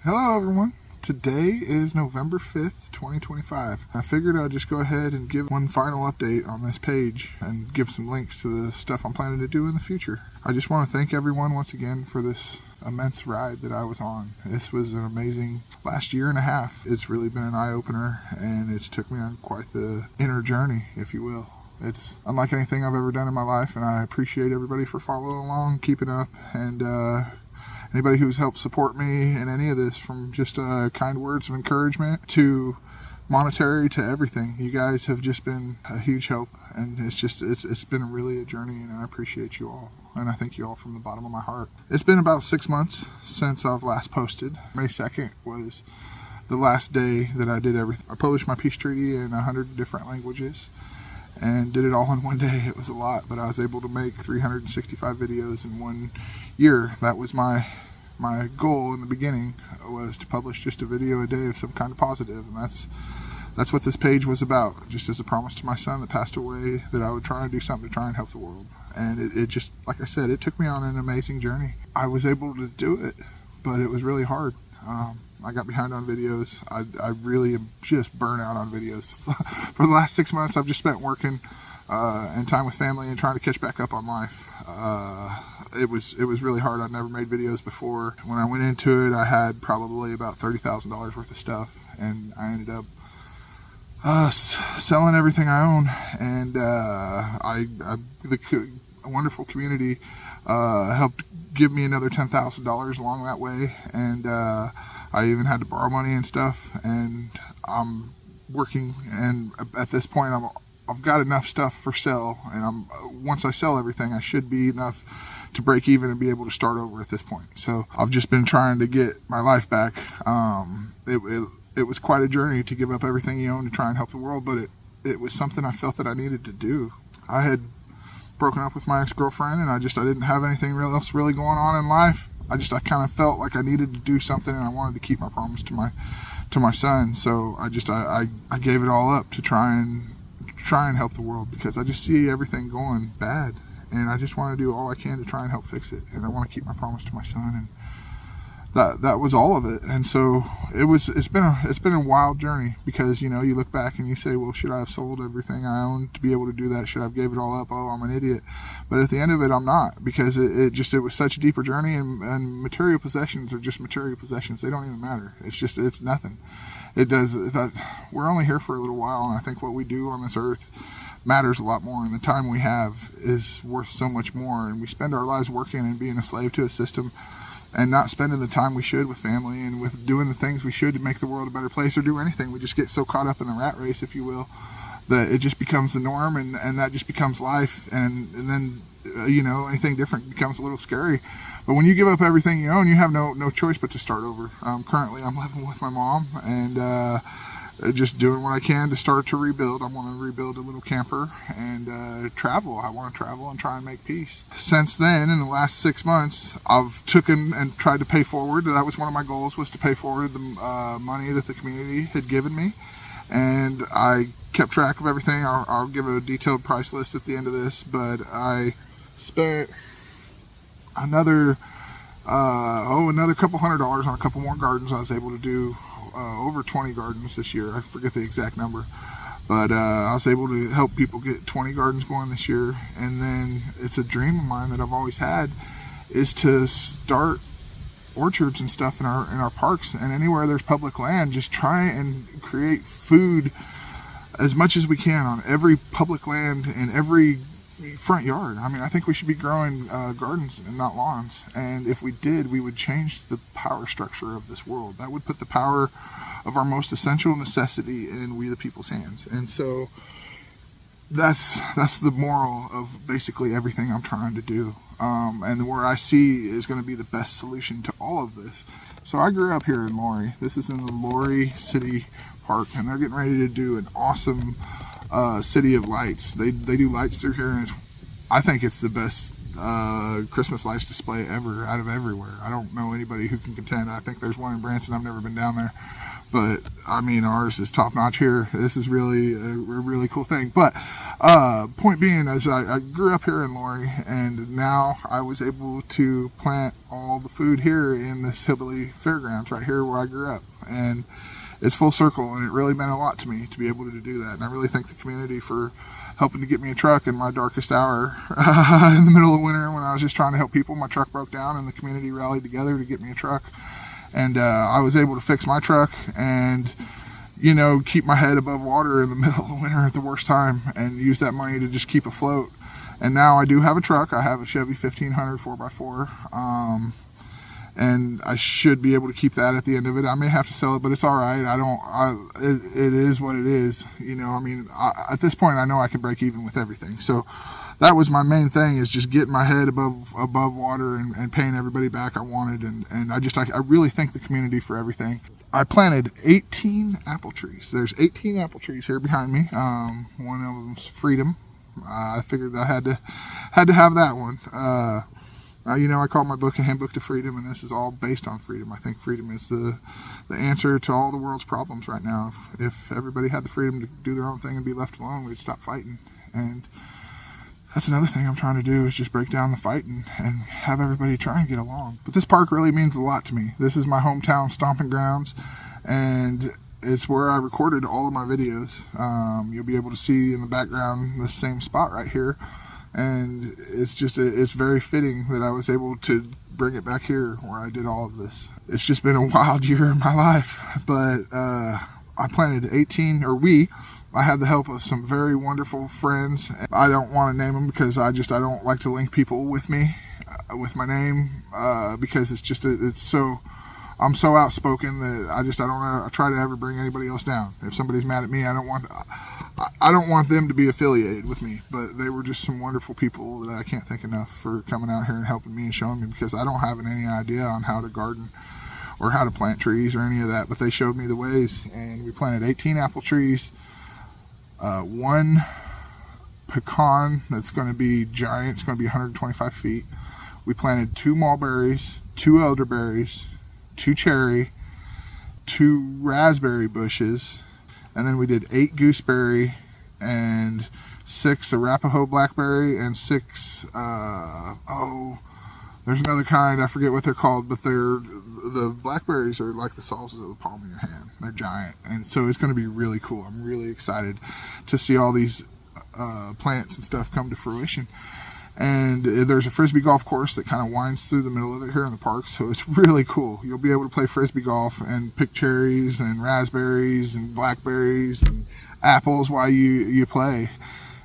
Hello everyone. Today is November 5th, 2025. I figured I'd just go ahead and give one final update on this page and give some links to the stuff I'm planning to do in the future. I just want to thank everyone once again for this immense ride that I was on. This was an amazing last year and a half. It's really been an eye-opener, and it's took me on quite the inner journey, if you will. It's unlike anything I've ever done in my life, and I appreciate everybody for following along, keeping up, and anybody who's helped support me in any of this, from just kind words of encouragement to monetary to everything. You guys have just been a huge help, and it's been really a journey, and I appreciate you all, and I thank you all from the bottom of my heart. It's been about 6 months since I've last posted. May 2nd was the last day that I did everything. I published my peace treaty in 100 different languages and did it all in one day. It was a lot, but I was able to make 365 videos in 1 year. That was my goal in the beginning, was to publish just a video a day of some kind of positive, and that's what this page was about. Just as a promise to my son that passed away, that I would try and do something to try and help the world. And it just, like I said, it took me on an amazing journey. I was able to do it, but it was really hard. I got behind on videos. I really am just burnt out on videos. For the last 6 months, I've just spent working and time with family and trying to catch back up on life. It was really hard. I'd never made videos before. When I went into it, I had probably about $30,000 worth of stuff, and I ended up selling everything I own. And the wonderful community helped give me another $10,000 along that way, and I even had to borrow money and stuff. And I'm working, and at this point, I've got enough stuff for sale, and once I sell everything, I should be enough to break even and be able to start over at this point. So I've just been trying to get my life back. It was quite a journey to give up everything you own to try and help the world, but it was something I felt that I needed to do. I had broken up with my ex-girlfriend, and I didn't have anything else really going on in life. I kind of felt like I needed to do something, and I wanted to keep my promise to my son. So I gave it all up to try and help the world, because I just see everything going bad, and I just want to do all I can to try and help fix it, and I want to keep my promise to my son, and that was all of it. And so it's been a wild journey, because you look back and you say, well, should I have sold everything I owned to be able to do that? Should I have gave it all up? Oh, I'm an idiot. But at the end of it, I'm not, because it was such a deeper journey, and material possessions are just material possessions. They don't even matter. It's nothing. We're only here for a little while, and I think what we do on this earth matters a lot more, and the time we have is worth so much more. And we spend our lives working and being a slave to a system, and not spending the time we should with family and with doing the things we should to make the world a better place, or do anything. We just get so caught up in the rat race, if you will, that it just becomes the norm, and that just becomes life, and then anything different becomes a little scary. But when you give up everything you own, you have no choice but to start over. Currently, I'm living with my mom, and just doing what I can to start to rebuild. I want to rebuild a little camper and travel. I want to travel and try and make peace. Since then, in the last 6 months, I've taken and tried to pay forward. That was one of my goals, was to pay forward the money that the community had given me. And I kept track of everything. I'll give a detailed price list at the end of this, but I spent another couple $100 on a couple more gardens. I was able to do over 20 gardens this year. I forget the exact number, but I was able to help people get 20 gardens going this year. And then it's a dream of mine that I've always had, is to start orchards and stuff in our parks, and anywhere there's public land, just try and create food as much as we can on every public land in every front yard. I mean, I think we should be growing gardens and not lawns. And if we did, we would change the power structure of this world. That would put the power of our most essential necessity in we the people's hands. And so that's the moral of basically everything I'm trying to do. And where I see is going to be the best solution to all of this. So I grew up here in Laurie. This is in the Laurie City Park, and they're getting ready to do an awesome City of Lights. They do lights through here, and I think it's the best Christmas lights display ever out of everywhere. I don't know anybody who can contend. I think there's one in Branson. I've never been down there, but I mean, ours is top notch here. This is really a really cool thing. But point being, is I grew up here in Laurie, and now I was able to plant all the food here in this hillbilly fairgrounds right here where I grew up, and it's full circle, and it really meant a lot to me to be able to do that. And I really thank the community for helping to get me a truck in my darkest hour in the middle of winter when I was just trying to help people. My truck broke down, and the community rallied together to get me a truck. And I was able to fix my truck and, you know, keep my head above water in the middle of winter at the worst time, and use that money to just keep afloat. And now I do have a truck. I have a Chevy 1500 4x4. And I should be able to keep that at the end of it. I may have to sell it, but it's all right. It is what it is. You know, I mean, at this point, I know I can break even with everything. So that was my main thing, is just getting my head above water and paying everybody back I wanted. And I really thank the community for everything. I planted 18 apple trees. There's 18 apple trees here behind me. One of them's Freedom. I figured I had to have that one. You know, I call my book A Handbook to Freedom, and this is all based on freedom. I think freedom is the answer to all the world's problems right now. If everybody had the freedom to do their own thing and be left alone, we'd stop fighting. And that's another thing I'm trying to do, is just break down the fighting and have everybody try and get along. But this park really means a lot to me. This is my hometown stomping grounds, and it's where I recorded all of my videos. You'll be able to see in the background the same spot right here. And it's very fitting that I was able to bring it back here where I did all of this. It's just been a wild year in my life, but I planted 18, I had the help of some very wonderful friends. I don't want to name them because I don't like to link people with me, with my name, because I'm so outspoken that I don't try to ever bring anybody else down. If somebody's mad at me, I don't want them to be affiliated with me. But they were just some wonderful people that I can't thank enough for coming out here and helping me and showing me, because I don't have any idea on how to garden or how to plant trees or any of that. But they showed me the ways, and we planted 18 apple trees, one pecan that's going to be giant. It's going to be 125 feet. We planted 2 mulberries, 2 elderberries, 2 cherry, 2 raspberry bushes, and then we did 8 gooseberry and 6 Arapaho blackberry and 6 there's another kind, I forget what they're called, but the blackberries are like the sizes of the palm of your hand. They're giant, and so it's going to be really cool. I'm really excited to see all these plants and stuff come to fruition. And there's a frisbee golf course that kind of winds through the middle of it here in the park, so it's really cool. You'll be able to play frisbee golf and pick cherries and raspberries and blackberries and apples while you play.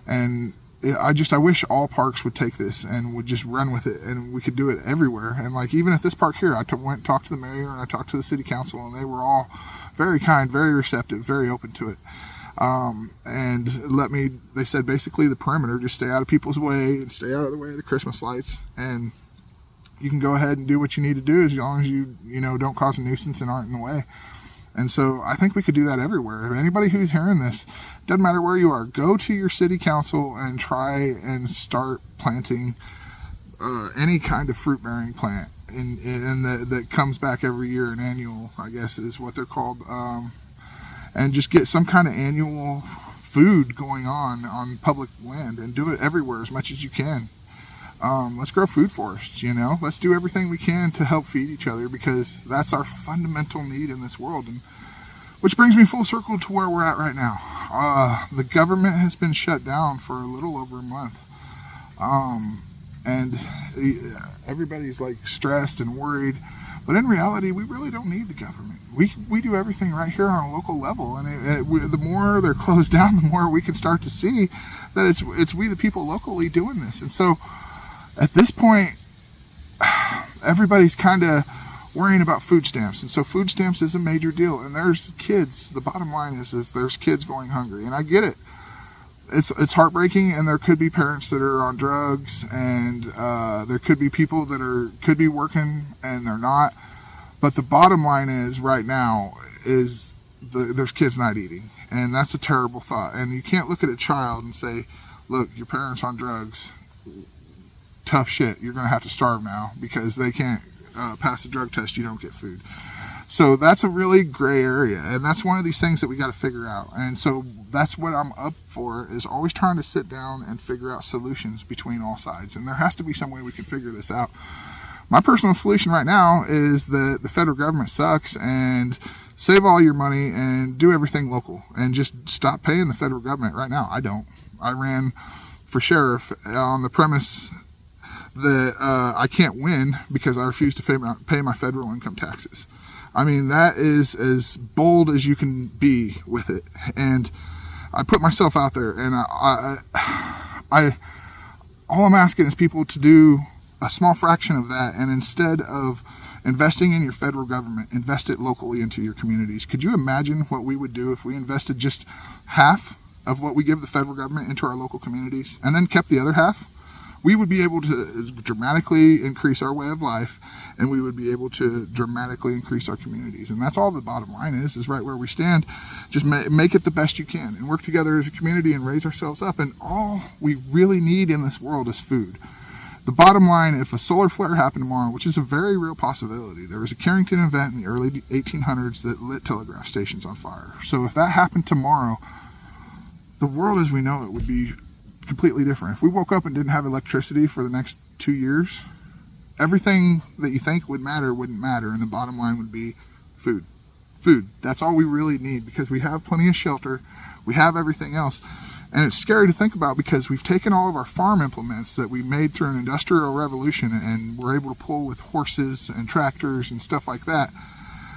And I wish all parks would take this and would just run with it, and we could do it everywhere. And like, even at this park here, I went and talked to the mayor and I talked to the city council, and they were all very kind, very receptive, very open to it. And they said basically the perimeter, just stay out of people's way and stay out of the way of the Christmas lights, and you can go ahead and do what you need to do as long as you don't cause a nuisance and aren't in the way. And so I think we could do that everywhere. If anybody who's hearing this, doesn't matter where you are, go to your city council and try and start planting any kind of fruit-bearing plant, and that comes back every year. An annual, I guess, is what they're called. And just get some kind of annual food going on public land, and do it everywhere as much as you can. Let's grow food forests, let's do everything we can to help feed each other, because that's our fundamental need in this world. And which brings me full circle to where we're at right now. The government has been shut down for a little over a month. And everybody's like stressed and worried, but in reality, we really don't need the government. We do everything right here on a local level, and the more they're closed down, the more we can start to see that it's we the people locally doing this. And so at this point, everybody's kind of worrying about food stamps, and so food stamps is a major deal. And there's kids. The bottom line is there's kids going hungry, and I get it. It's heartbreaking, and there could be parents that are on drugs, and there could be people that could be working and they're not. But the bottom line is right now is there's kids not eating, and that's a terrible thought. And you can't look at a child and say, look, your parents on drugs, tough shit, you're going to have to starve now because they can't pass a drug test, you don't get food. So that's a really gray area, and that's one of these things that we got to figure out. And so that's what I'm up for, is always trying to sit down and figure out solutions between all sides. And there has to be some way we can figure this out. My personal solution right now is that the federal government sucks, and save all your money and do everything local and just stop paying the federal government right now. I ran for sheriff on the premise that I can't win because I refuse to pay my federal income taxes. I mean, that is as bold as you can be with it. And I put myself out there, and all I'm asking is people to do a small fraction of that, and instead of investing in your federal government, invest it locally into your communities. Could you imagine what we would do if we invested just half of what we give the federal government into our local communities and then kept the other half? We would be able to dramatically increase our way of life, and we would be able to dramatically increase our communities. And that's all the bottom line is right where we stand. Just make it the best you can and work together as a community and raise ourselves up. And all we really need in this world is food. The bottom line, if a solar flare happened tomorrow, which is a very real possibility, there was a Carrington event in the early 1800s that lit telegraph stations on fire. So if that happened tomorrow, the world as we know it would be completely different. If we woke up and didn't have electricity for the next 2 years, everything that you think would matter wouldn't matter, and the bottom line would be food. Food. That's all we really need, because we have plenty of shelter, we have everything else. And it's scary to think about, because we've taken all of our farm implements that we made through an industrial revolution, and we're able to pull with horses and tractors and stuff like that,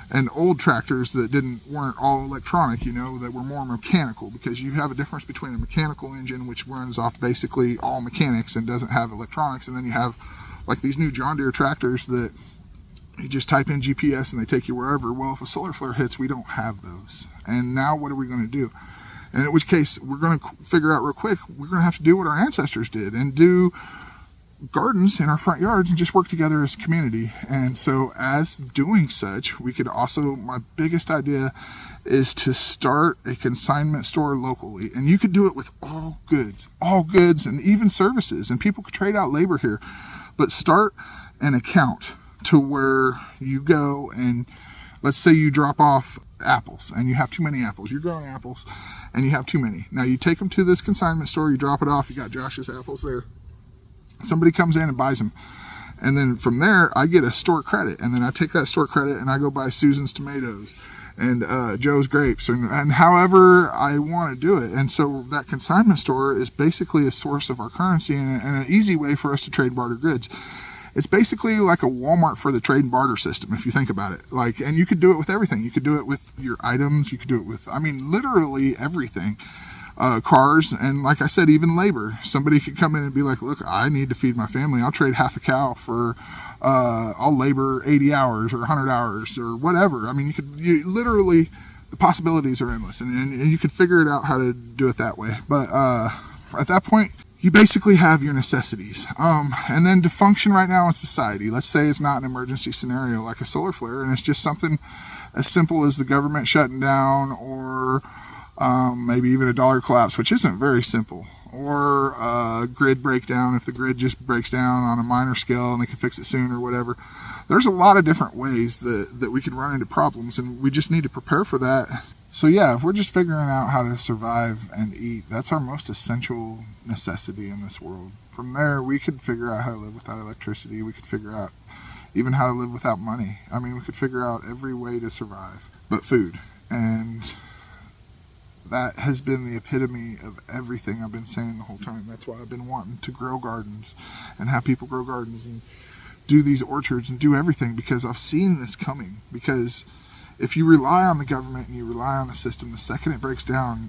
and old tractors that weren't all electronic, that were more mechanical, because you have a difference between a mechanical engine, which runs off basically all mechanics and doesn't have electronics, and then you have like these new John Deere tractors that you just type in GPS and they take you wherever. Well, if a solar flare hits, we don't have those. And now what are we going to do? And in which case, we're going to figure out real quick, we're going to have to do what our ancestors did and do gardens in our front yards and just work together as a community. And so as doing such, we could also, my biggest idea is to start a consignment store locally. And you could do it with all goods and even services, and people could trade out labor here. But start an account to where you go and let's say you drop off apples and you have too many apples. You're growing apples and you have too many. Now you take them to this consignment store, you drop it off, you got Josh's apples there. Somebody comes in and buys them. And then from there, I get a store credit. And then I take that store credit and I go buy Susan's tomatoes and Joe's grapes and however I want to do it. And so that consignment store is basically a source of our currency and an easy way for us to trade barter goods. It's basically like a Walmart for the trade and barter system, if you think about it. And you could do it with everything. You could do it with your items. You could do it with, literally everything. Cars, and like I said, even labor. Somebody could come in and be like, look, I need to feed my family. I'll trade half a cow for, I'll labor 80 hours or 100 hours or whatever. You literally, the possibilities are endless, and you could figure it out how to do it that way. But at that point, you basically have your necessities. And then to function right now in society, let's say it's not an emergency scenario like a solar flare, and it's just something as simple as the government shutting down, or maybe even a dollar collapse, which isn't very simple, or a grid breakdown if the grid just breaks down on a minor scale and they can fix it soon or whatever. There's a lot of different ways that we could run into problems, and we just need to prepare for that. So yeah, if we're just figuring out how to survive and eat, that's our most essential necessity in this world. From there, we could figure out how to live without electricity. We could figure out even how to live without money. We could figure out every way to survive but food. And that has been the epitome of everything I've been saying the whole time. That's why I've been wanting to grow gardens and have people grow gardens and do these orchards and do everything, because I've seen this coming. Because if you rely on the government and you rely on the system, the second it breaks down,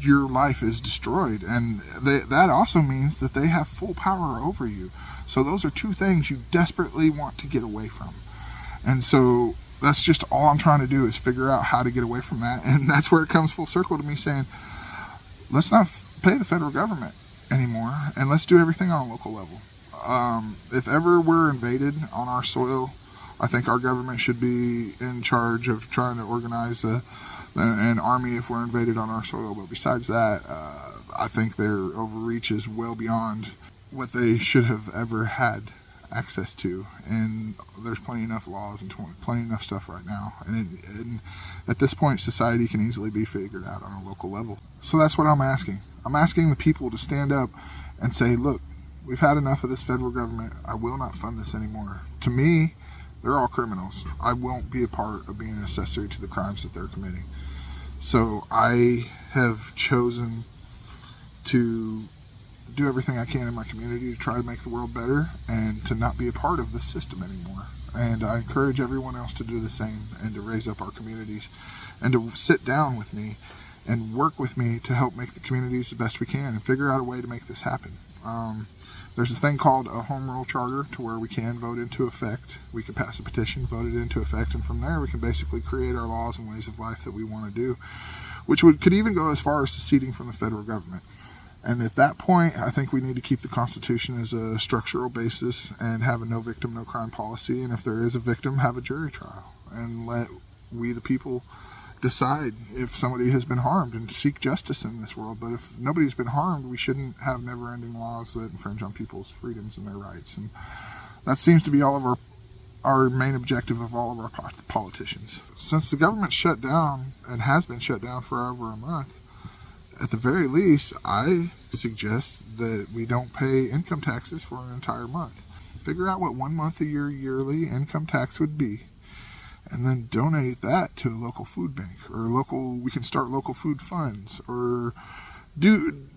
your life is destroyed. And that also means that they have full power over you. So those are two things you desperately want to get away from. And so that's just all I'm trying to do, is figure out how to get away from that. And that's where it comes full circle to me saying, let's not pay the federal government anymore, and let's do everything on a local level. If ever we're invaded on our soil, I think our government should be in charge of trying to organize an army if we're invaded on our soil. But besides that, I think their overreach is well beyond what they should have ever had. access to, and there's plenty enough laws and plenty enough stuff right now, and at this point society can easily be figured out on a local level. So that's what I'm asking. I'm asking the people to stand up and say, look, we've had enough of this federal government. I will not fund this anymore. To me, they're all criminals. I won't be a part of being an accessory to the crimes that they're committing. So I have chosen to do everything I can in my community to try to make the world better and to not be a part of this system anymore. And I encourage everyone else to do the same and to raise up our communities and to sit down with me and work with me to help make the communities the best we can and figure out a way to make this happen. There's a thing called a home rule charter to where we can vote into effect. We can pass a petition, vote it into effect, and from there we can basically create our laws and ways of life that we want to do, which could even go as far as seceding from the federal government. And at that point, I think we need to keep the Constitution as a structural basis and have a no victim, no crime policy. And if there is a victim, have a jury trial and let we, the people, decide if somebody has been harmed and seek justice in this world. But if nobody's been harmed, we shouldn't have never-ending laws that infringe on people's freedoms and their rights. And that seems to be all of our main objective of all of our politicians. Since the government shut down and has been shut down for over a month, at the very least, I suggest that we don't pay income taxes for an entire month. Figure out what 1 month of your yearly income tax would be, and then donate that to a local food bank we can start local food funds, or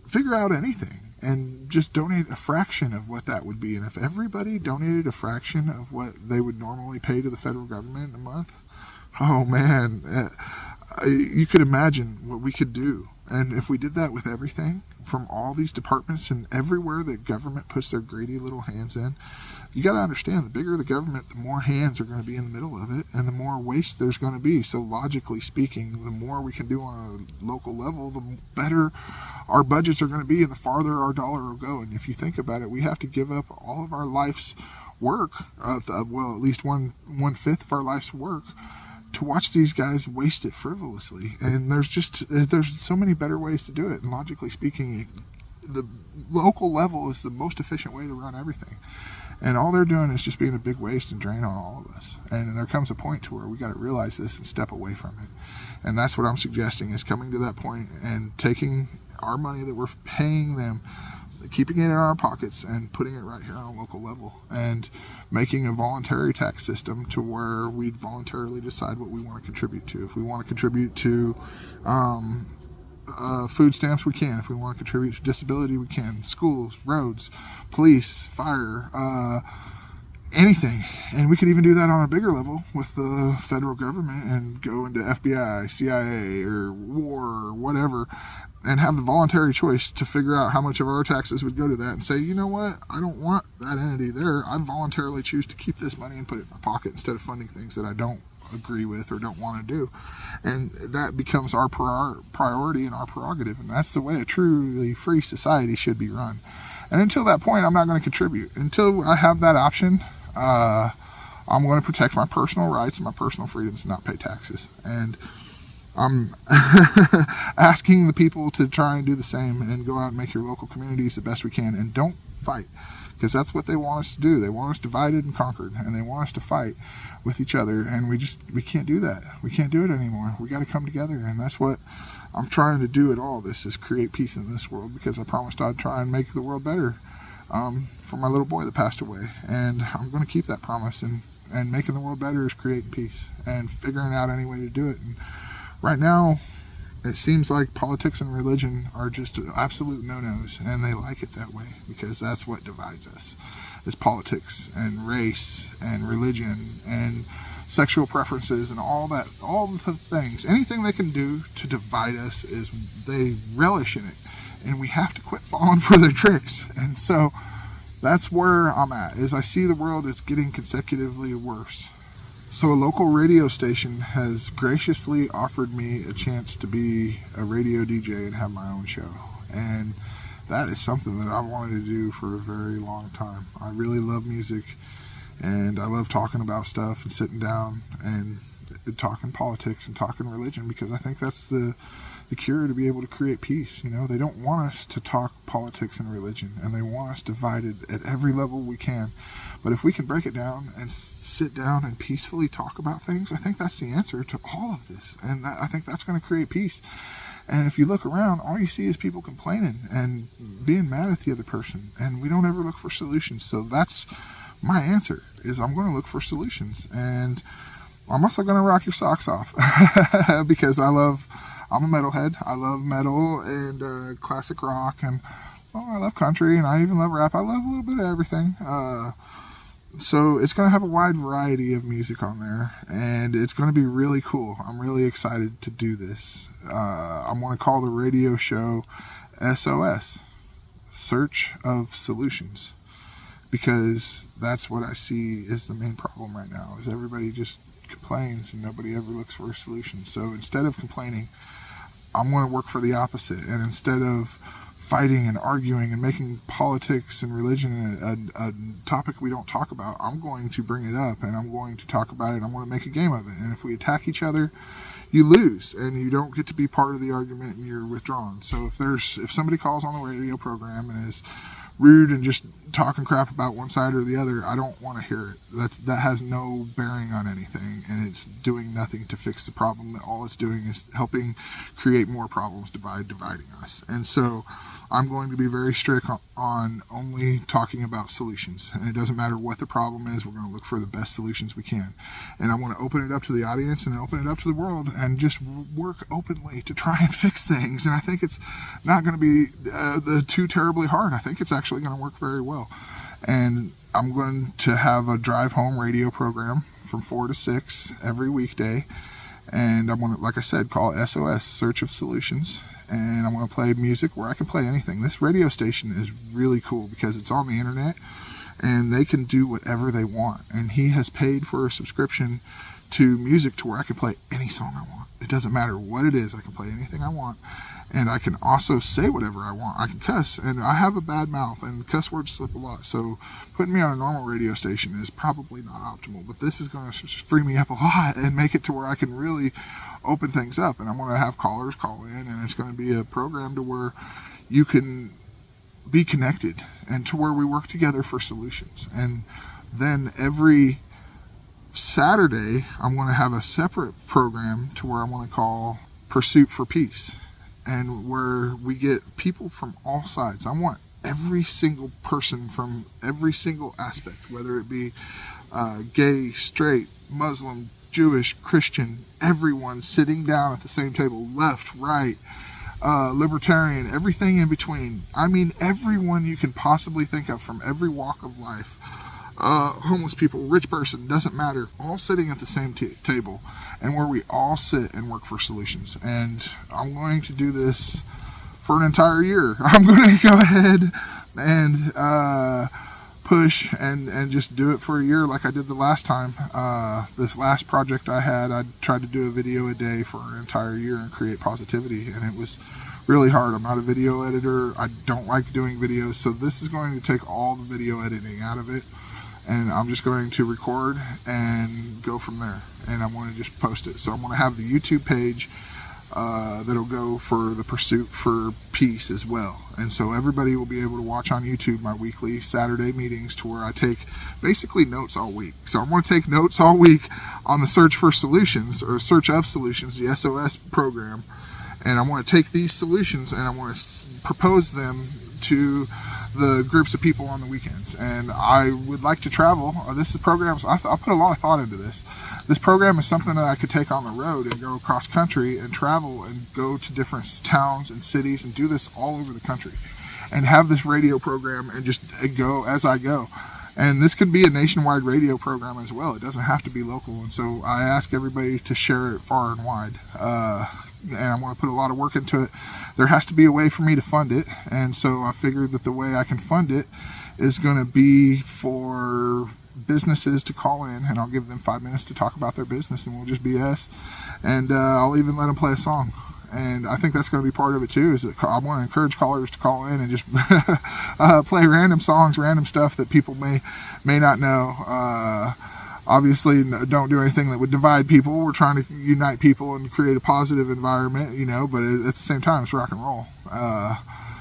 figure out anything and just donate a fraction of what that would be. And if everybody donated a fraction of what they would normally pay to the federal government in a month, oh man, you could imagine what we could do. And if we did that with everything from all these departments and everywhere that government puts their greedy little hands in, you got to understand, the bigger the government, the more hands are going to be in the middle of it and the more waste there's going to be. So logically speaking, the more we can do on a local level, the better our budgets are going to be and the farther our dollar will go. And if you think about it, we have to give up all of our life's work, at least one-fifth of our life's work, to watch these guys waste it frivolously. And there's so many better ways to do it. And logically speaking, the local level is the most efficient way to run everything. And all they're doing is just being a big waste and drain on all of us. And there comes a point to where we got to realize this and step away from it. And that's what I'm suggesting, is coming to that point and taking our money that we're paying them, keeping it in our pockets and putting it right here on a local level, and making a voluntary tax system to where we voluntarily decide what we want to contribute to. If we want to contribute to food stamps, we can. If we want to contribute to disability, we can. Schools, roads, police, fire, anything. And we could even do that on a bigger level with the federal government and go into FBI, CIA, or war, or whatever, and have the voluntary choice to figure out how much of our taxes would go to that, and say, you know what, I don't want that entity there. I voluntarily choose to keep this money and put it in my pocket instead of funding things that I don't agree with or don't want to do. And that becomes our priority and our prerogative, and that's the way a truly free society should be run. And until that point, I'm not going to contribute. Until I have that option, I'm going to protect my personal rights and my personal freedoms and not pay taxes. And I'm asking the people to try and do the same and go out and make your local communities the best we can, and don't fight, because that's what they want us to do. They want us divided and conquered, and they want us to fight with each other, and we can't do that. We can't do it anymore. We got to come together, and that's what I'm trying to do at all this, is create peace in this world, because I promised I'd try and make the world better for my little boy that passed away, and I'm going to keep that promise. And making the world better is creating peace and figuring out any way to do it. And right now, it seems like politics and religion are just absolute no-nos, and they like it that way, because that's what divides us, is politics and race and religion and sexual preferences and all the things. Anything they can do to divide us, is they relish in it, and we have to quit falling for their tricks. And so that's where I'm at, is I see the world is getting consecutively worse. So a local radio station has graciously offered me a chance to be a radio DJ and have my own show. And that is something that I've wanted to do for a very long time. I really love music, and I love talking about stuff and sitting down and talking politics and talking religion, because I think that's the cure to be able to create peace. They don't want us to talk politics and religion, and they want us divided at every level we can. But if we can break it down and sit down and peacefully talk about things, I think that's the answer to all of this. And I think that's going to create peace. And if you look around, all you see is people complaining and being mad at the other person, and we don't ever look for solutions. So that's my answer, is I'm going to look for solutions. And I'm also going to rock your socks off because I'm a metalhead. I love metal and classic rock, and I love country, and I even love rap. I love a little bit of everything. So it's going to have a wide variety of music on there, and it's going to be really cool. I'm really excited to do this. I'm going to call the radio show SOS, Search of Solutions, because that's what I see is the main problem right now, is everybody just complains and nobody ever looks for a solution. So instead of complaining, I'm going to work for the opposite, and instead of fighting and arguing and making politics and religion a topic we don't talk about, I'm going to bring it up, and I'm going to talk about it, and I'm going to make a game of it. And if we attack each other, you lose, and you don't get to be part of the argument, and you're withdrawn. So if somebody calls on the radio program and is rude and just talking crap about one side or the other, I don't want to hear it. That has no bearing on anything, and it's doing nothing to fix the problem. All it's doing is helping create more problems, dividing us. And so I'm going to be very strict on only talking about solutions. And it doesn't matter what the problem is, we're going to look for the best solutions we can. And I want to open it up to the audience and open it up to the world and just work openly to try and fix things. And I think it's not going to be too terribly hard. I think it's actually going to work very well. And I'm going to have a drive home radio program from 4 to 6 every weekday. And I'm going to, like I said, call it SOS, Search of Solutions. And I'm going to play music where I can play anything. This radio station is really cool because it's on the internet and they can do whatever they want. And he has paid for a subscription to music to where I can play any song I want. It doesn't matter what it is. I can play anything I want. And I can also say whatever I want. I can cuss, and I have a bad mouth, and cuss words slip a lot. So putting me on a normal radio station is probably not optimal. But this is going to free me up a lot and make it to where I can really open things up. And I'm going to have callers call in, and it's going to be a program to where you can be connected and to where we work together for solutions. And then every Saturday, I'm going to have a separate program to where I'm going to call Pursuit for Peace, and where we get people from all sides. I want every single person from every single aspect, whether it be gay, straight, Muslim, Jewish, Christian, everyone sitting down at the same table, left, right, libertarian, everything in between. I mean, everyone you can possibly think of from every walk of life. Homeless people, rich person, doesn't matter, all sitting at the same table, and where we all sit and work for solutions. And I'm going to do this for an entire year. I'm going to go ahead and push and just do it for a year like I did the last time. This last project I had, I tried to do a video a day for an entire year and create positivity, and it was really hard. I'm not a video editor. I don't like doing videos, so this is going to take all the video editing out of it. And I'm just going to record and go from there. And I want to just post it. So I'm going to have the YouTube page that'll go for the Pursuit for Peace as well. And so everybody will be able to watch on YouTube my weekly Saturday meetings to where I take basically notes all week. So I'm going to take notes all week on the Search for Solutions, or Search of Solutions, the SOS program. And I want to take these solutions and I want to propose them to the groups of people on the weekends. And I would like to travel. This is programs, I put a lot of thought into this. This program is something that I could take on the road and go across country and travel and go to different towns and cities and do this all over the country and have this radio program and just go as I go. And this could be a nationwide radio program as well. It doesn't have to be local. And so I ask everybody to share it far and wide. And I want to put a lot of work into it. There has to be a way for me to fund it. And so I figured that the way I can fund it is going to be for businesses to call in, and I'll give them 5 minutes to talk about their business, and we'll just BS. And I'll even let them play a song. And I think that's going to be part of it too, is that I want to encourage callers to call in and just play random songs, random stuff that people may not know. obviously don't do anything that would divide people. We're trying to unite people and create a positive environment, but at the same time, it's rock and roll.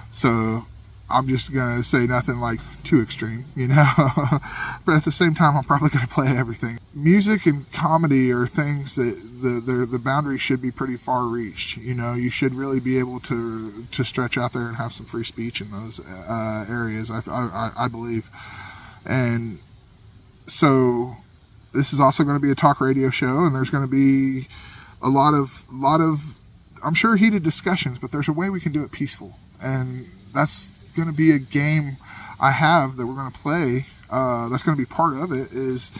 So I'm just going to say nothing like too extreme, but at the same time, I'm probably going to play everything. Music and comedy are things that the boundary should be pretty far reached. You should really be able to stretch out there and have some free speech in those areas, I believe. And so this is also going to be a talk radio show, and there's going to be a lot of, I'm sure, heated discussions, but there's a way we can do it peaceful. And that's going to be a game I have that we're going to play. That's going to be part of it, is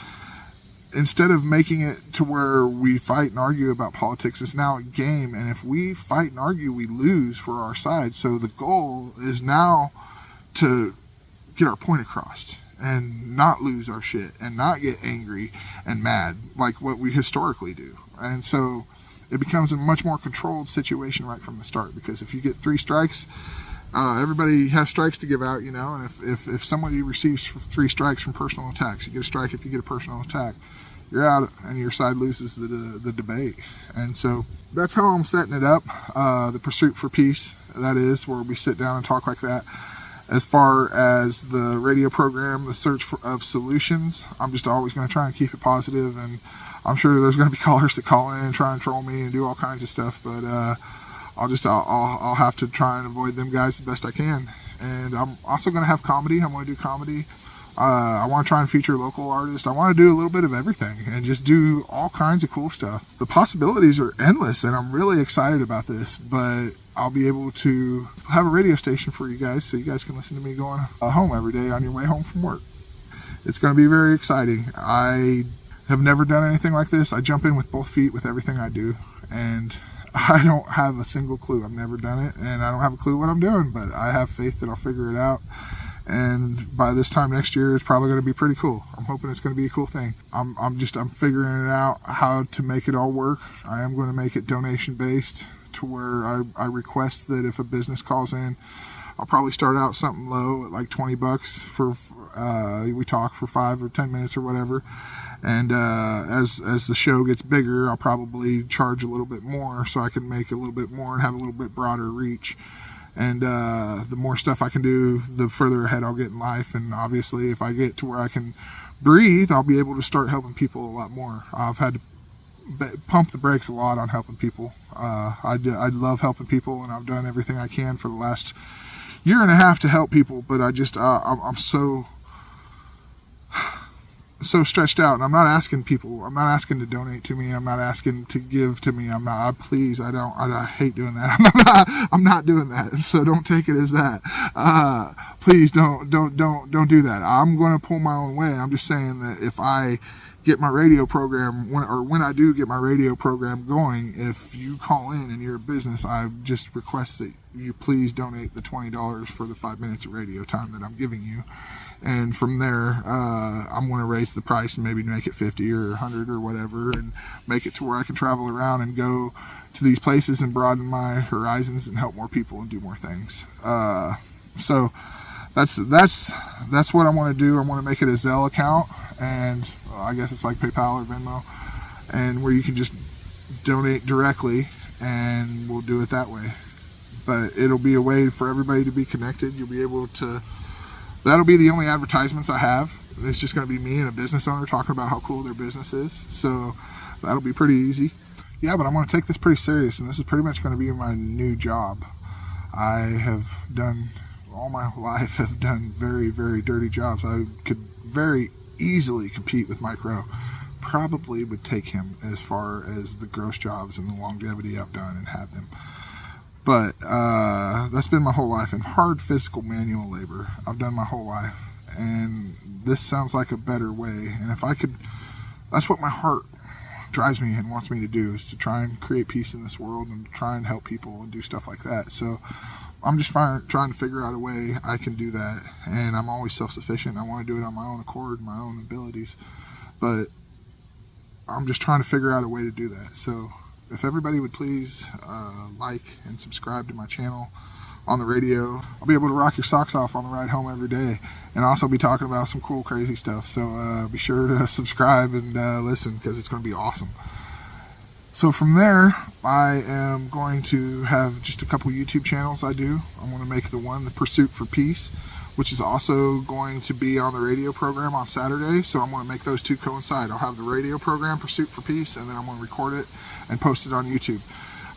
instead of making it to where we fight and argue about politics, it's now a game. And if we fight and argue, we lose for our side. So the goal is now to get our point across and not lose our shit and not get angry and mad like what we historically do. And so it becomes a much more controlled situation right from the start, because if you get 3 strikes, everybody has strikes to give out, and if somebody receives 3 strikes from personal attacks, you get a strike. If you get a personal attack, you're out, and your side loses the debate. And so that's how I'm setting it up. The Pursuit for Peace, that is, where we sit down and talk like that. As far as the radio program, the Search of Solutions, I'm just always going to try and keep it positive, and I'm sure there's going to be callers that call in and try and troll me and do all kinds of stuff, but I'll have to try and avoid them guys the best I can. And I'm also going to have comedy. I want to do comedy. I want to try and feature local artists. I want to do a little bit of everything and just do all kinds of cool stuff. The possibilities are endless, and I'm really excited about this, but I'll be able to have a radio station for you guys, so you guys can listen to me going home every day on your way home from work. It's going to be very exciting. I have never done anything like this. I jump in with both feet with everything I do, and I don't have a single clue. I've never done it, and I don't have a clue what I'm doing, but I have faith that I'll figure it out. And by this time next year, it's probably going to be pretty cool. I'm hoping it's going to be a cool thing. I'm figuring it out how to make it all work. I am going to make it donation based, to where I request that if a business calls in, I'll probably start out something low at like $20 for we talk for 5 or 10 minutes or whatever. And as the show gets bigger, I'll probably charge a little bit more, so I can make a little bit more and have a little bit broader reach. And the more stuff I can do, the further ahead I'll get in life. And obviously, if I get to where I can breathe, I'll be able to start helping people a lot more. I've had to pump the brakes a lot on helping people. I love helping people, and I've done everything I can for the last 1.5 years to help people. But I'm so stretched out, and I'm not asking to donate to me. I'm not asking to give to me. I hate doing that. I'm not doing that. So don't take it as that. Please don't do that. I'm going to pull my own way. I'm just saying that if I get my radio program, when I do get my radio program going, if you call in and you're a business, I just request that you please donate the $20 for the 5 minutes of radio time that I'm giving you. And from there, I'm going to raise the price and maybe make it 50 or 100 or whatever, and make it to where I can travel around and go to these places and broaden my horizons and help more people and do more things. So that's what I want to do. I want to make it a Zelle account, and I guess it's like PayPal or Venmo, and where you can just donate directly, and we'll do it that way. But it'll be a way for everybody to be connected. You'll be able to. That'll be the only advertisements I have. It's just going to be me and a business owner talking about how cool their business is. So that'll be pretty easy. Yeah, but I'm going to take this pretty serious, and this is pretty much going to be my new job. I have done, all my life, have done very, very dirty jobs. I could very easily compete with Mike Rowe. Probably would take him as far as the gross jobs and the longevity I've done and had them. But that's been my whole life, and hard physical manual labor I've done my whole life, and this sounds like a better way. And if I could, that's what my heart drives me and wants me to do, is to try and create peace in this world and try and help people and do stuff like that. So I'm just trying to figure out a way I can do that, and I'm always self-sufficient. I want to do it on my own accord, my own abilities, but I'm just trying to figure out a way to do that. So if everybody would please like and subscribe to my channel, on the radio. I'll be able to rock your socks off on the ride home every day, and also be talking about some cool, crazy stuff. So be sure to subscribe and listen, because it's going to be awesome. So from there, I am going to have just a couple YouTube channels I do. I'm going to make the Pursuit for Peace, which is also going to be on the radio program on Saturday. So I'm going to make those two coincide. I'll have the radio program, Pursuit for Peace, and then I'm going to record it and post it on YouTube.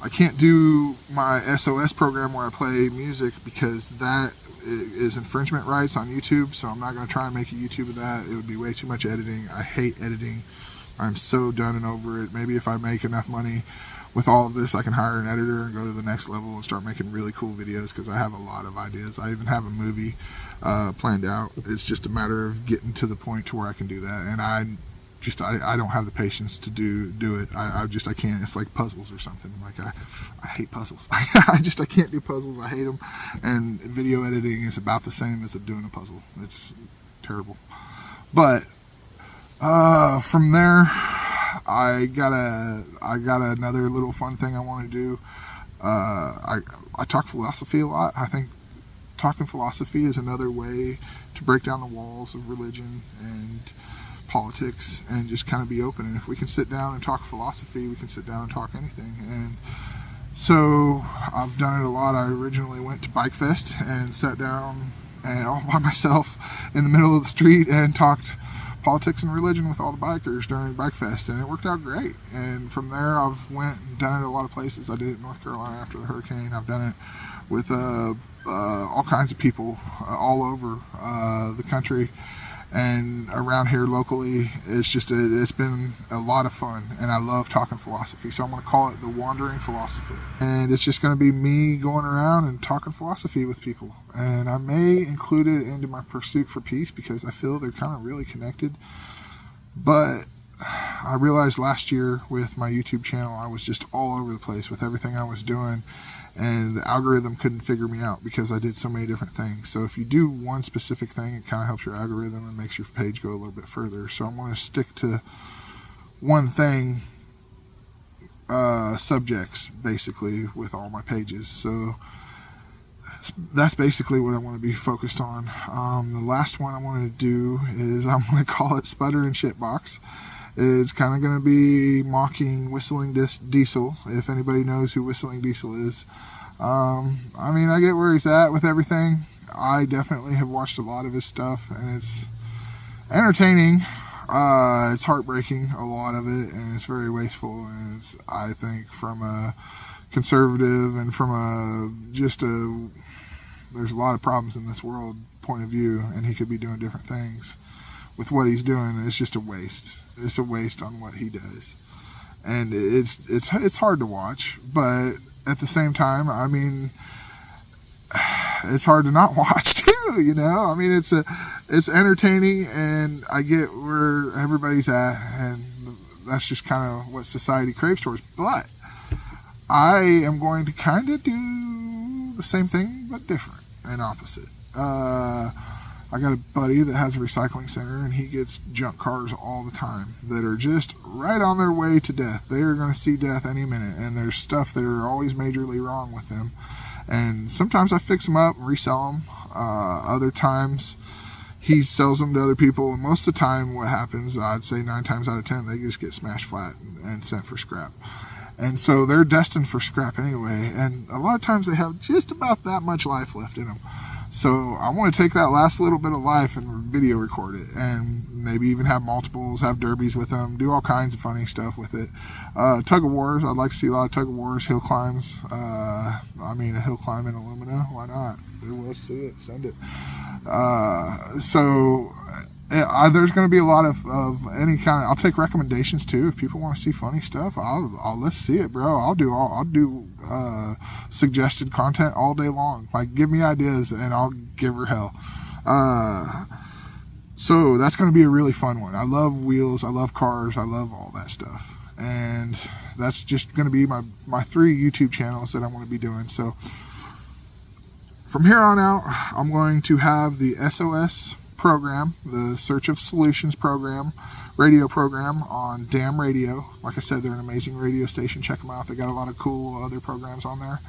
I can't do my SOS program where I play music, because that is infringement rights on YouTube. So I'm not going to try and make a YouTube of that. It would be way too much editing. I hate editing. I'm so done and over it. Maybe if I make enough money with all of this, I can hire an editor and go to the next level and start making really cool videos, because I have a lot of ideas. I even have a movie planned out. It's just a matter of getting to the point to where I can do that, and I don't have the patience to do it. I can't. It's like puzzles or something. Like I hate puzzles. I can't do puzzles. I hate them. And video editing is about the same as doing a puzzle. It's terrible. But from there, I got another little fun thing I want to do. I talk philosophy a lot. I think talking philosophy is another way to break down the walls of religion and politics, and just kind of be open. And if we can sit down and talk philosophy, we can sit down and talk anything. And so I've done it a lot. I originally went to Bike Fest and sat down and all by myself in the middle of the street and talked politics and religion with all the bikers during Bike Fest, and it worked out great. And from there, I've went and done it a lot of places. I did it in North Carolina after the hurricane. I've done it with all kinds of people all over the country and around here locally. It's been a lot of fun, and I love talking philosophy. So I'm going to call it The Wandering Philosopher, and it's just going to be me going around and talking philosophy with people. And I may include it into my Pursuit for Peace, because I feel they're kind of really connected. But I realized last year with my YouTube channel, I was just all over the place with everything I was doing, and the algorithm couldn't figure me out because I did so many different things. So if you do one specific thing, it kind of helps your algorithm and makes your page go a little bit further. So I'm going to stick to one thing, subjects, basically, with all my pages. So that's basically what I want to be focused on. The last one I wanted to do is, I'm going to call it Sputter and Shitbox. It's kind of going to be mocking Whistling Diesel, if anybody knows who Whistling Diesel is. I mean, I get where he's at with everything. I definitely have watched a lot of his stuff, and it's entertaining. It's heartbreaking, a lot of it, and it's very wasteful. And it's, I think, from a conservative and from there's a lot of problems in this world point of view, and he could be doing different things with what he's doing. It's just a waste. It's a waste on what he does, and it's hard to watch. But at the same time, I mean, it's hard to not watch too. You know, I mean, it's entertaining, and I get where everybody's at, and that's just kind of what society craves towards. But I am going to kind of do the same thing, but different and opposite. I got a buddy that has a recycling center, and he gets junk cars all the time that are just right on their way to death. They are going to see death any minute, and there's stuff that are always majorly wrong with them. And sometimes I fix them up and resell them. Other times he sells them to other people, and most of the time what happens, I'd say 9 times out of 10, they just get smashed flat and sent for scrap. And so they're destined for scrap anyway, and a lot of times they have just about that much life left in them. So I want to take that last little bit of life and video record it, and maybe even have multiples, have derbies with them, do all kinds of funny stuff with it. Tug of wars, I'd like to see a lot of tug of wars, hill climbs. A hill climb in Illumina, why not? Let's see it, send it. There's going to be a lot of any kind of. I'll take recommendations too. If people want to see funny stuff, I'll let's see it, bro. I'll do suggested content all day long. Like, give me ideas and I'll give her hell. So that's going to be a really fun one. I love wheels. I love cars. I love all that stuff. And that's just going to be my 3 YouTube channels that I want to be doing. So from here on out, I'm going to have the SOS program, the Search of Solutions program, radio program on Damn Radio. Like I said, they're an amazing radio station. Check them out. They got a lot of cool other programs on there.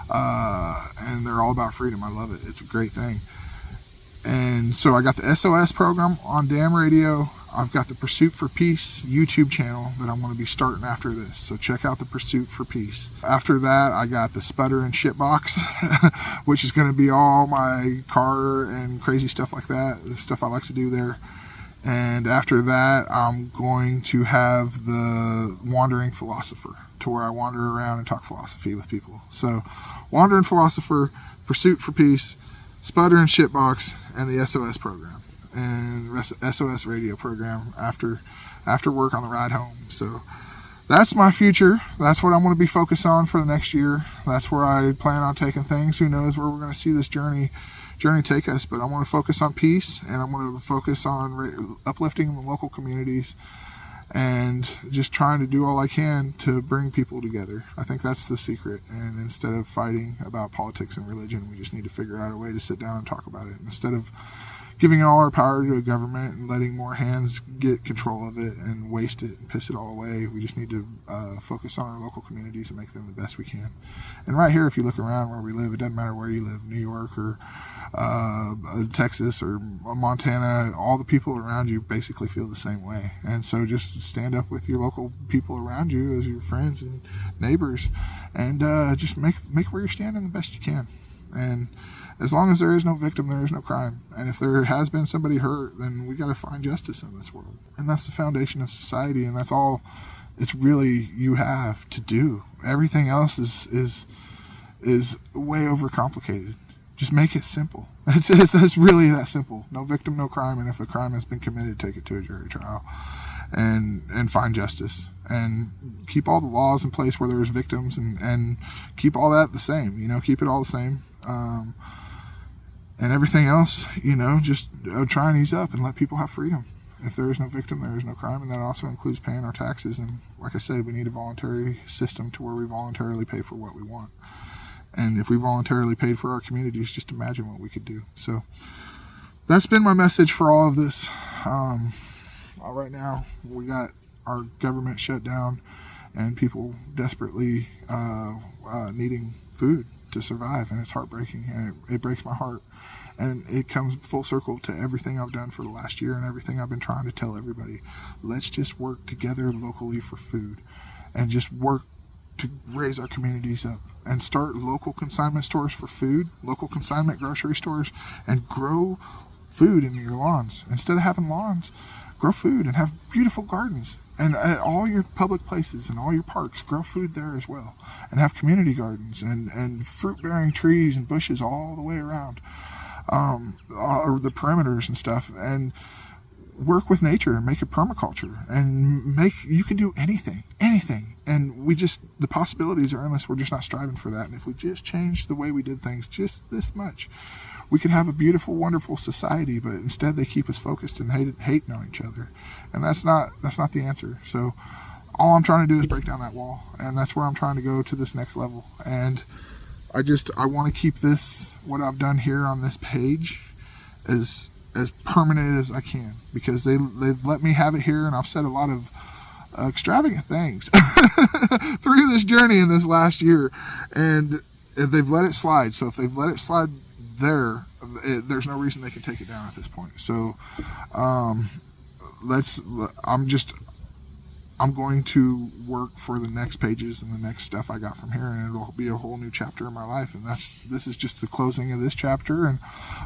and they're all about freedom. I love it. It's a great thing. And so I got the SOS program on Damn Radio. I've got the Pursuit for Peace YouTube channel that I'm going to be starting after this. So check out the Pursuit for Peace. After that, I got the Sputter and Shit Box, which is going to be all my car and crazy stuff like that, the stuff I like to do there. And after that, I'm going to have the Wandering Philosopher, to where I wander around and talk philosophy with people. So Wandering Philosopher, Pursuit for Peace, Sputter and Shitbox, and the SOS program, and the SOS radio program after work on the ride home. So that's my future. That's what I'm going to be focused on for the next year. That's where I plan on taking things. Who knows where we're going to see this journey take us, but I want to focus on peace, and I'm going to focus on uplifting the local communities and just trying to do all I can to bring people together. I think that's the secret. And instead of fighting about politics and religion, we just need to figure out a way to sit down and talk about it. Instead of giving all our power to a government and letting more hands get control of it and waste it and piss it all away, we just need to focus on our local communities and make them the best we can. And right here, if you look around where we live, it doesn't matter where you live, New York or Texas or Montana, all the people around you basically feel the same way. And so just stand up with your local people around you as your friends and neighbors, and just make where you're standing the best you can. And as long as there is no victim, there is no crime. And if there has been somebody hurt, then we got to find justice in this world. And that's the foundation of society, and that's all it's really you have to do. Everything else is way overcomplicated. Just make it simple. It's really that simple. No victim, no crime. And if a crime has been committed, take it to a jury trial and find justice. And keep all the laws in place where there's victims, and keep all that the same. Keep it all the same. And everything else, just try and ease up and let people have freedom. If there is no victim, there is no crime, and that also includes paying our taxes. And like I said, we need a voluntary system to where we voluntarily pay for what we want. And if we voluntarily paid for our communities, just imagine what we could do. So that's been my message for all of this. Right now, we got our government shut down and people desperately needing food to survive, and it's heartbreaking, and it breaks my heart. And it comes full circle to everything I've done for the last year and everything I've been trying to tell everybody. Let's just work together locally for food, and just work to raise our communities up, and start local consignment stores for food, local consignment grocery stores, and grow food in your lawns. Instead of having lawns, grow food and have beautiful gardens. And at all your public places and all your parks, grow food there as well. And have community gardens and fruit-bearing trees and bushes all the way around, or the perimeters and stuff. And work with nature and make it permaculture. And you can do anything. And the possibilities are endless. We're just not striving for that. And if we just change the way we did things just this much, we could have a beautiful, wonderful society. But instead, they keep us focused and hating on each other, and that's not the answer. So all I'm trying to do is break down that wall, and that's where I'm trying to go to this next level. And I want to keep this, what I've done here on this page, as permanent as I can, because they've let me have it here, and I've said a lot of extravagant things through this journey in this last year, and they've let it slide. So if they've let it slide there's no reason they can take it down at this point. So I'm going to work for the next pages and the next stuff I got from here, and it'll be a whole new chapter in my life. And this is just the closing of this chapter, and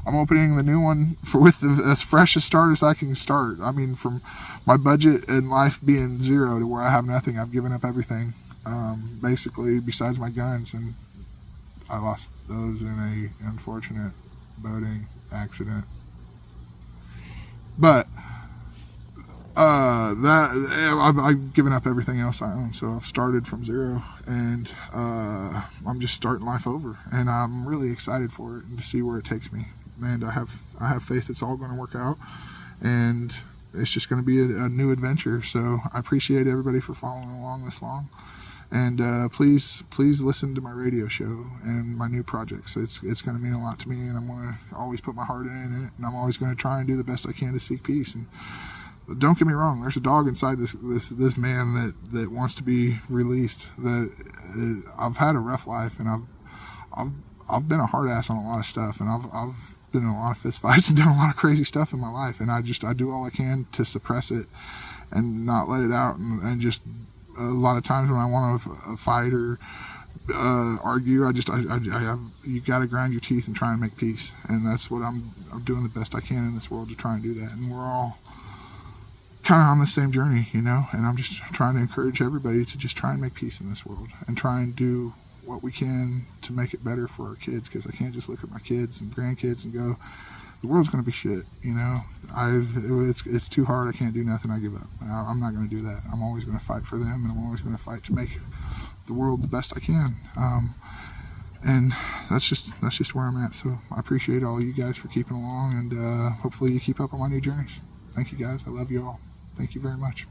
I'm opening the new one with as fresh a start as I can start. I mean, from my budget and life being zero to where I have nothing, I've given up everything, basically, besides my guns, and I lost those in a unfortunate boating accident. But I've given up everything else I own, so I've started from zero, and I'm just starting life over, and I'm really excited for it and to see where it takes me. And I have faith it's all going to work out, and it's just going to be a new adventure. So I appreciate everybody for following along this long, and please listen to my radio show and my new projects. It's going to mean a lot to me, and I'm going to always put my heart in it, and I'm always going to try and do the best I can to seek peace. And don't get me wrong, there's a dog inside this man that wants to be released. That I've had a rough life, and I've been a hard ass on a lot of stuff, and I've been in a lot of fist fights and done a lot of crazy stuff in my life, and I do all I can to suppress it and not let it out, and just a lot of times when I want to fight or argue, I have, you got to grind your teeth and try and make peace, and that's what I'm doing the best I can in this world to try and do that. And we're all kind of on the same journey, you know, and I'm just trying to encourage everybody to just try and make peace in this world and try and do what we can to make it better for our kids, because I can't just look at my kids and grandkids and go, the world's going to be shit, you know. It's too hard, I can't do nothing, I give up. I'm not going to do that. I'm always going to fight for them, and I'm always going to fight to make the world the best I can. And that's just where I'm at. So I appreciate all you guys for keeping along, and hopefully you keep up on my new journeys. Thank you guys. I love you all. Thank you very much.